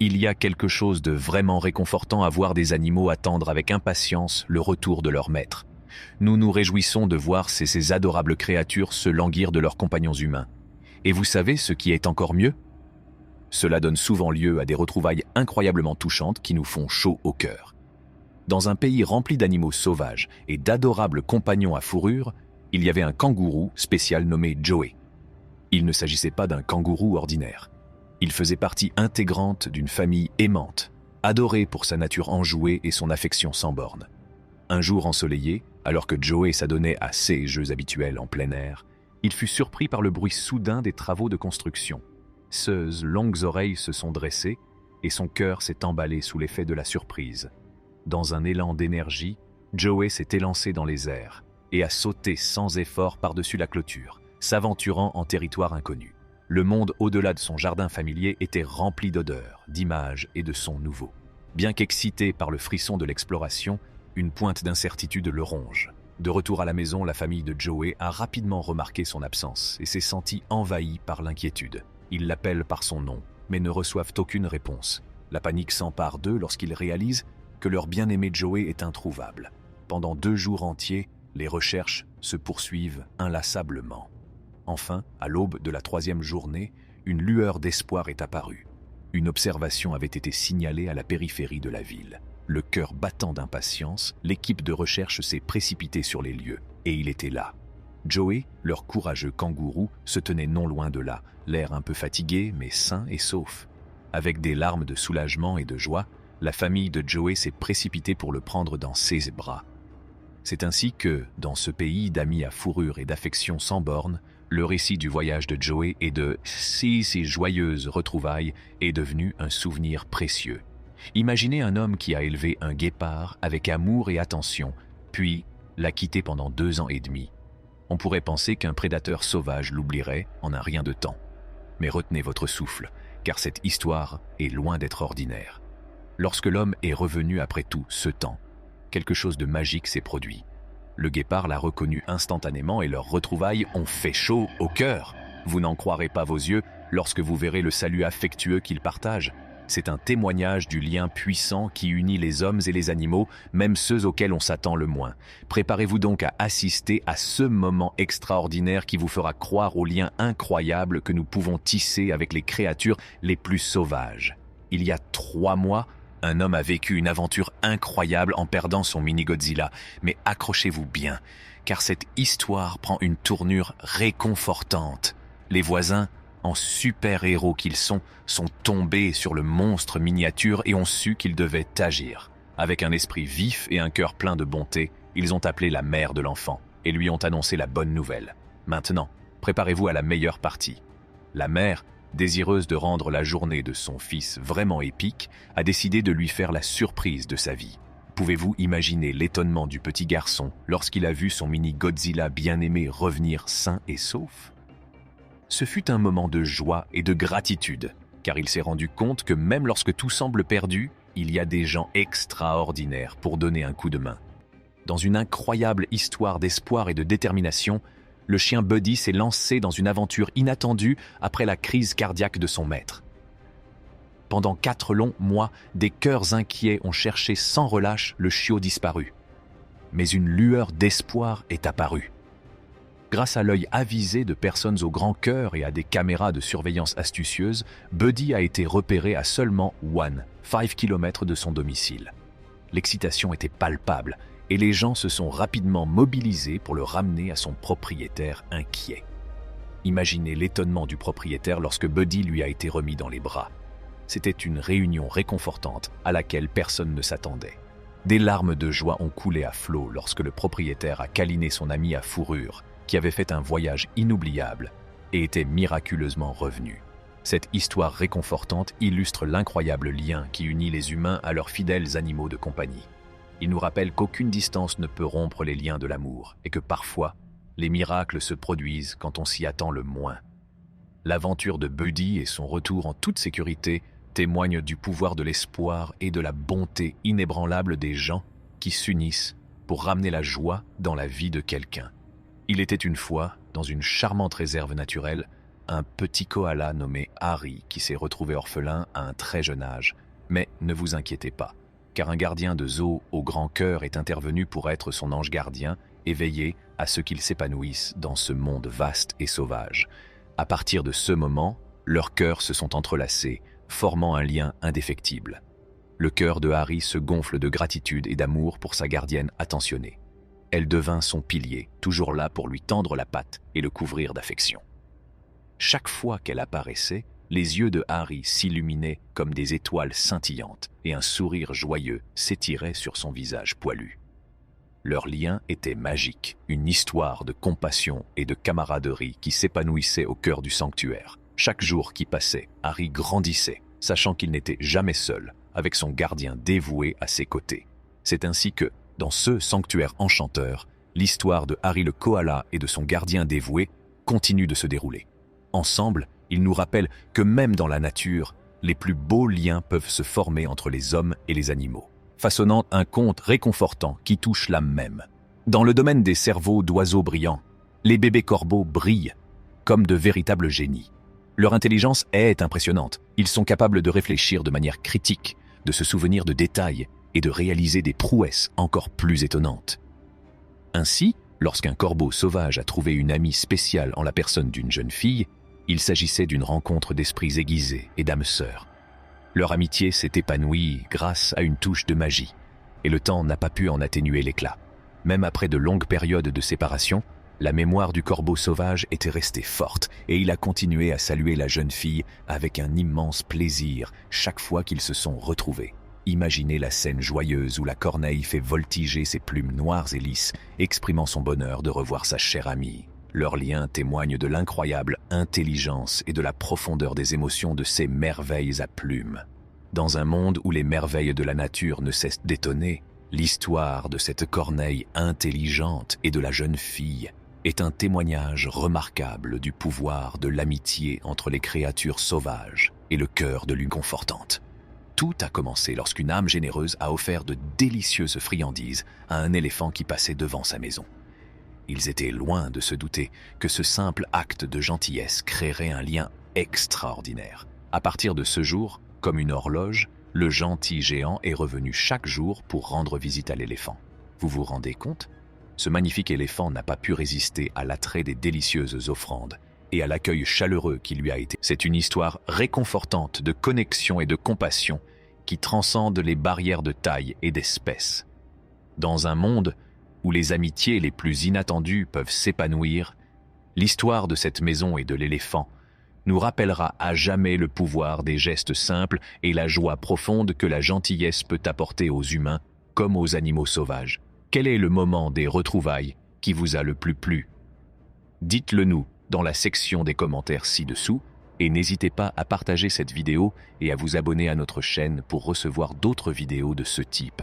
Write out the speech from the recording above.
Il y a quelque chose de vraiment réconfortant à voir des animaux attendre avec impatience le retour de leur maître. Nous nous réjouissons de voir ces adorables créatures se languir de leurs compagnons humains. Et vous savez ce qui est encore mieux? Cela donne souvent lieu à des retrouvailles incroyablement touchantes qui nous font chaud au cœur. Dans un pays rempli d'animaux sauvages et d'adorables compagnons à fourrure, il y avait un kangourou spécial nommé Joey. Il ne s'agissait pas d'un kangourou ordinaire. Il faisait partie intégrante d'une famille aimante, adorée pour sa nature enjouée et son affection sans bornes. Un jour ensoleillé, alors que Joey s'adonnait à ses jeux habituels en plein air, il fut surpris par le bruit soudain des travaux de construction. Ses longues oreilles se sont dressées et son cœur s'est emballé sous l'effet de la surprise. Dans un élan d'énergie, Joey s'est élancé dans les airs et a sauté sans effort par-dessus la clôture, s'aventurant en territoire inconnu. Le monde au-delà de son jardin familier était rempli d'odeurs, d'images et de sons nouveaux. Bien qu'excité par le frisson de l'exploration, une pointe d'incertitude le ronge. De retour à la maison, la famille de Joey a rapidement remarqué son absence et s'est sentie envahie par l'inquiétude. Ils l'appellent par son nom, mais ne reçoivent aucune réponse. La panique s'empare d'eux lorsqu'ils réalisent que leur bien-aimé Joey est introuvable. Pendant 2 jours entiers, les recherches se poursuivent inlassablement. Enfin, à l'aube de la 3e journée, une lueur d'espoir est apparue. Une observation avait été signalée à la périphérie de la ville. Le cœur battant d'impatience, l'équipe de recherche s'est précipitée sur les lieux, et il était là. Joey, leur courageux kangourou, se tenait non loin de là, l'air un peu fatigué, mais sain et sauf. Avec des larmes de soulagement et de joie, la famille de Joey s'est précipitée pour le prendre dans ses bras. C'est ainsi que, dans ce pays d'amis à fourrure et d'affection sans bornes, le récit du voyage de Joey et de ces joyeuses retrouvailles est devenu un souvenir précieux. Imaginez un homme qui a élevé un guépard avec amour et attention, puis l'a quitté pendant 2 ans et demi. On pourrait penser qu'un prédateur sauvage l'oublierait en un rien de temps. Mais retenez votre souffle, car cette histoire est loin d'être ordinaire. Lorsque l'homme est revenu après tout ce temps, quelque chose de magique s'est produit. Le guépard l'a reconnu instantanément et leurs retrouvailles ont fait chaud au cœur. Vous n'en croirez pas vos yeux lorsque vous verrez le salut affectueux qu'ils partagent. C'est un témoignage du lien puissant qui unit les hommes et les animaux, même ceux auxquels on s'attend le moins. Préparez-vous donc à assister à ce moment extraordinaire qui vous fera croire aux liens incroyables que nous pouvons tisser avec les créatures les plus sauvages. Il y a 3 mois, un homme a vécu une aventure incroyable en perdant son mini-Godzilla. Mais accrochez-vous bien, car cette histoire prend une tournure réconfortante. Les voisins, en super-héros qu'ils sont tombés sur le monstre miniature et ont su qu'ils devaient agir. Avec un esprit vif et un cœur plein de bonté, ils ont appelé la mère de l'enfant et lui ont annoncé la bonne nouvelle. Maintenant, préparez-vous à la meilleure partie. La mère, désireuse de rendre la journée de son fils vraiment épique, a décidé de lui faire la surprise de sa vie. Pouvez-vous imaginer l'étonnement du petit garçon lorsqu'il a vu son mini-Godzilla bien-aimé revenir sain et sauf? Ce fut un moment de joie et de gratitude, car il s'est rendu compte que même lorsque tout semble perdu, il y a des gens extraordinaires pour donner un coup de main. Dans une incroyable histoire d'espoir et de détermination, le chien Buddy s'est lancé dans une aventure inattendue après la crise cardiaque de son maître. Pendant 4 longs mois, des cœurs inquiets ont cherché sans relâche le chiot disparu. Mais une lueur d'espoir est apparue. Grâce à l'œil avisé de personnes au grand cœur et à des caméras de surveillance astucieuses, Buddy a été repéré à seulement 5 km de son domicile. L'excitation était palpable et les gens se sont rapidement mobilisés pour le ramener à son propriétaire inquiet. Imaginez l'étonnement du propriétaire lorsque Buddy lui a été remis dans les bras. C'était une réunion réconfortante à laquelle personne ne s'attendait. Des larmes de joie ont coulé à flot lorsque le propriétaire a câliné son ami à fourrure, qui avait fait un voyage inoubliable et était miraculeusement revenu. Cette histoire réconfortante illustre l'incroyable lien qui unit les humains à leurs fidèles animaux de compagnie. Il nous rappelle qu'aucune distance ne peut rompre les liens de l'amour et que parfois, les miracles se produisent quand on s'y attend le moins. L'aventure de Buddy et son retour en toute sécurité témoignent du pouvoir de l'espoir et de la bonté inébranlable des gens qui s'unissent pour ramener la joie dans la vie de quelqu'un. Il était une fois, dans une charmante réserve naturelle, un petit koala nommé Harry qui s'est retrouvé orphelin à un très jeune âge. Mais ne vous inquiétez pas, car un gardien de zoo au grand cœur est intervenu pour être son ange gardien et veiller à ce qu'il s'épanouisse dans ce monde vaste et sauvage. À partir de ce moment, leurs cœurs se sont entrelacés, formant un lien indéfectible. Le cœur de Harry se gonfle de gratitude et d'amour pour sa gardienne attentionnée. Elle devint son pilier, toujours là pour lui tendre la patte et le couvrir d'affection. Chaque fois qu'elle apparaissait, les yeux de Harry s'illuminaient comme des étoiles scintillantes et un sourire joyeux s'étirait sur son visage poilu. Leur lien était magique, une histoire de compassion et de camaraderie qui s'épanouissait au cœur du sanctuaire. Chaque jour qui passait, Harry grandissait, sachant qu'il n'était jamais seul, avec son gardien dévoué à ses côtés. C'est ainsi que, dans ce sanctuaire enchanteur, l'histoire de Harry le koala et de son gardien dévoué continue de se dérouler. Ensemble, ils nous rappellent que même dans la nature, les plus beaux liens peuvent se former entre les hommes et les animaux, façonnant un conte réconfortant qui touche l'âme même. Dans le domaine des cerveaux d'oiseaux brillants, les bébés corbeaux brillent comme de véritables génies. Leur intelligence est impressionnante. Ils sont capables de réfléchir de manière critique, de se souvenir de détails et de réaliser des prouesses encore plus étonnantes. Ainsi, lorsqu'un corbeau sauvage a trouvé une amie spéciale en la personne d'une jeune fille, il s'agissait d'une rencontre d'esprits aiguisés et d'âmes sœurs. Leur amitié s'est épanouie grâce à une touche de magie, et le temps n'a pas pu en atténuer l'éclat. Même après de longues périodes de séparation, la mémoire du corbeau sauvage était restée forte, et il a continué à saluer la jeune fille avec un immense plaisir chaque fois qu'ils se sont retrouvés. Imaginez la scène joyeuse où la corneille fait voltiger ses plumes noires et lisses, exprimant son bonheur de revoir sa chère amie. Leur lien témoigne de l'incroyable intelligence et de la profondeur des émotions de ces merveilles à plumes. Dans un monde où les merveilles de la nature ne cessent d'étonner, l'histoire de cette corneille intelligente et de la jeune fille est un témoignage remarquable du pouvoir de l'amitié entre les créatures sauvages et le cœur de l'une confortante. Tout a commencé lorsqu'une âme généreuse a offert de délicieuses friandises à un éléphant qui passait devant sa maison. Ils étaient loin de se douter que ce simple acte de gentillesse créerait un lien extraordinaire. À partir de ce jour, comme une horloge, le gentil géant est revenu chaque jour pour rendre visite à l'éléphant. Vous vous rendez compte ? Ce magnifique éléphant n'a pas pu résister à l'attrait des délicieuses offrandes et à l'accueil chaleureux qui lui a été. C'est une histoire réconfortante de connexion et de compassion qui transcende les barrières de taille et d'espèce. Dans un monde où les amitiés les plus inattendues peuvent s'épanouir, l'histoire de cette maison et de l'éléphant nous rappellera à jamais le pouvoir des gestes simples et la joie profonde que la gentillesse peut apporter aux humains comme aux animaux sauvages. Quel est le moment des retrouvailles qui vous a le plus plu? Dites-le nous dans la section des commentaires ci-dessous et n'hésitez pas à partager cette vidéo et à vous abonner à notre chaîne pour recevoir d'autres vidéos de ce type.